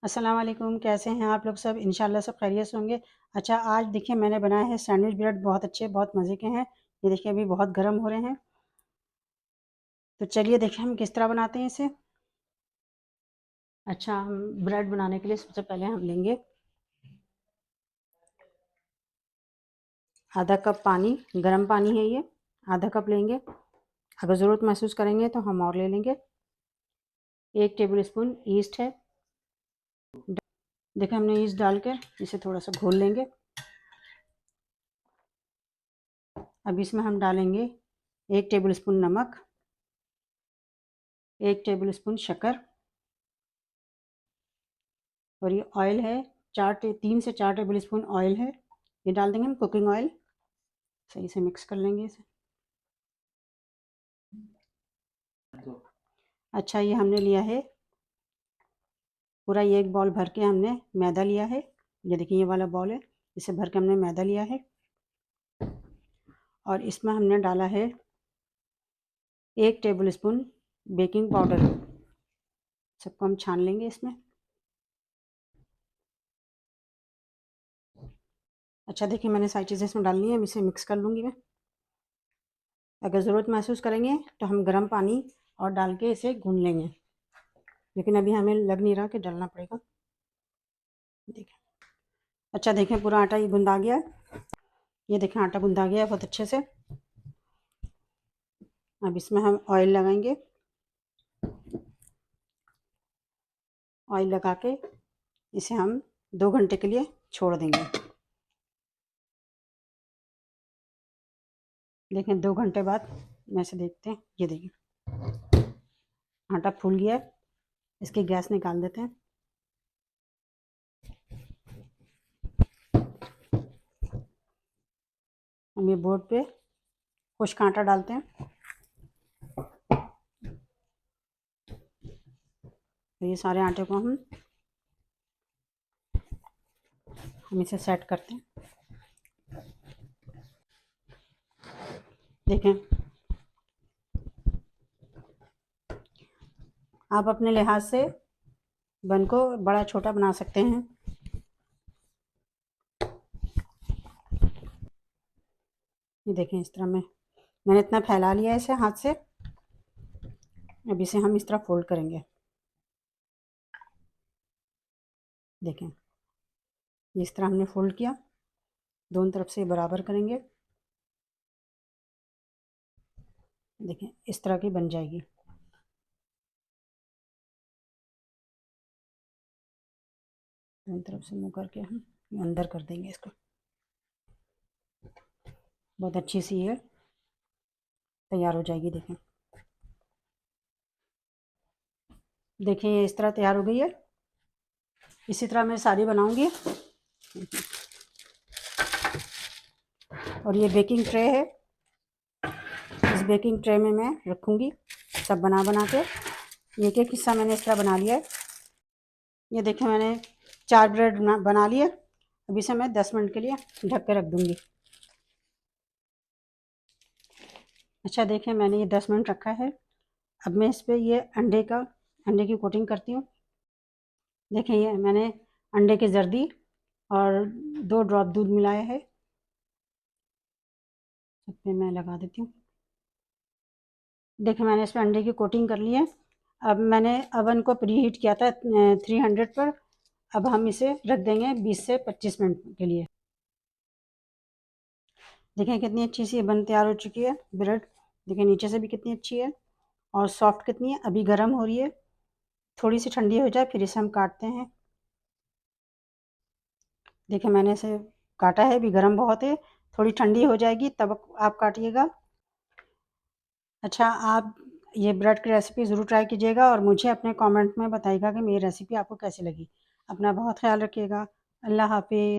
अस्सलाम वालेकुम, कैसे हैं आप लोग सब? इंशाल्लाह सब खैरियत से होंगे। अच्छा, आज देखिए मैंने बनाए हैं सैंडविच ब्रेड, बहुत अच्छे, बहुत मज़े के हैं। ये देखिए अभी बहुत गर्म हो रहे हैं। तो चलिए देखें हम किस तरह बनाते हैं इसे। अच्छा, हम ब्रेड बनाने के लिए सबसे पहले हम लेंगे आधा कप पानी, गर्म पानी है ये, आधा कप लेंगे। अगर ज़रूरत महसूस करेंगे तो हम और ले लेंगे। 1 टेबल स्पून ईस्ट है। देखिए हमने ईस्ट डाल कर इसे थोड़ा सा घोल लेंगे। अब इसमें हम डालेंगे 1 टेबल स्पून नमक, 1 टेबल स्पून शक्कर, और ये ऑयल है 3 से 4 टेबल स्पून ऑयल है। ये डाल देंगे हम कुकिंग ऑयल। सही से मिक्स कर लेंगे इसे। अच्छा, ये हमने लिया है पूरा, ये एक बॉल भर के हमने मैदा लिया है। ये देखिए ये वाला बॉल है, इसे भर के हमने मैदा लिया है। और इसमें हमने डाला है 1 टेबल स्पून बेकिंग पाउडर। सबको हम छान लेंगे इसमें। अच्छा, देखिए मैंने सारी चीज़ें इसमें डाल ली हैं। इसे मिक्स कर लूँगी मैं। अगर ज़रूरत महसूस करेंगे तो हम गर्म पानी और डाल के इसे गूँध लेंगे, लेकिन अभी हमें लग नहीं रहा कि डालना पड़ेगा। देखिए, अच्छा देखें पूरा आटा ये गूँधा गया है। ये देखें आटा गूँधा गया है बहुत अच्छे से। अब इसमें हम ऑयल लगाएंगे। ऑयल लगा के इसे हम 2 घंटे के लिए छोड़ देंगे। देखें 2 घंटे बाद में से देखते हैं। ये देखिए आटा फूल गया है। इसकी गैस निकाल देते हैं। हम ये बोर्ड पे खुश्क आटा डालते हैं। तो ये सारे आटे को हम इसे सेट करते हैं। देखें आप अपने लिहाज से बन को बड़ा छोटा बना सकते हैं। ये देखें इस तरह मैंने इतना फैला लिया है इसे हाथ से। अब इसे हम इस तरह फोल्ड करेंगे। देखें इस तरह हमने फोल्ड किया, दोनों तरफ से बराबर करेंगे। देखें इस तरह की बन जाएगी। दोनों तरफ से मुँह करके हम अंदर कर देंगे इसको। बहुत अच्छी सी ये तैयार हो जाएगी। देखें ये इस तरह तैयार हो गई है। इसी तरह मैं सारी बनाऊंगी। और ये बेकिंग ट्रे है, इस बेकिंग ट्रे में मैं रखूंगी सब बना के। एक एक हिस्सा मैंने इस तरह बना लिया है। ये देखें मैंने 4 ब्रेड बना लिए। अब इसे मैं 10 मिनट के लिए ढक के रख दूंगी। अच्छा देखें मैंने ये 10 मिनट रखा है। अब मैं इस पर ये अंडे की कोटिंग करती हूँ। देखें ये मैंने अंडे की जर्दी और 2 ड्रॉप दूध मिलाया है। सब पे मैं लगा देती हूँ। देखिए मैंने इस पर अंडे की कोटिंग कर ली है। अब मैंने अवन को प्री हीट किया था 300 पर। अब हम इसे रख देंगे 20 से 25 मिनट के लिए। देखें कितनी अच्छी सी बन तैयार हो चुकी है ब्रेड। देखें नीचे से भी कितनी अच्छी है और सॉफ्ट कितनी है। अभी गर्म हो रही है, थोड़ी सी ठंडी हो जाए फिर इसे हम काटते हैं। देखें मैंने इसे काटा है, अभी गर्म बहुत है, थोड़ी ठंडी हो जाएगी तब आप काटिएगा। अच्छा, आप ये ब्रेड की रेसिपी ज़रूर ट्राई कीजिएगा और मुझे अपने कमेंट में बताइएगा कि मेरी रेसिपी आपको कैसी लगी। अपना बहुत ख्याल रखिएगा। अल्लाह हाफिज़।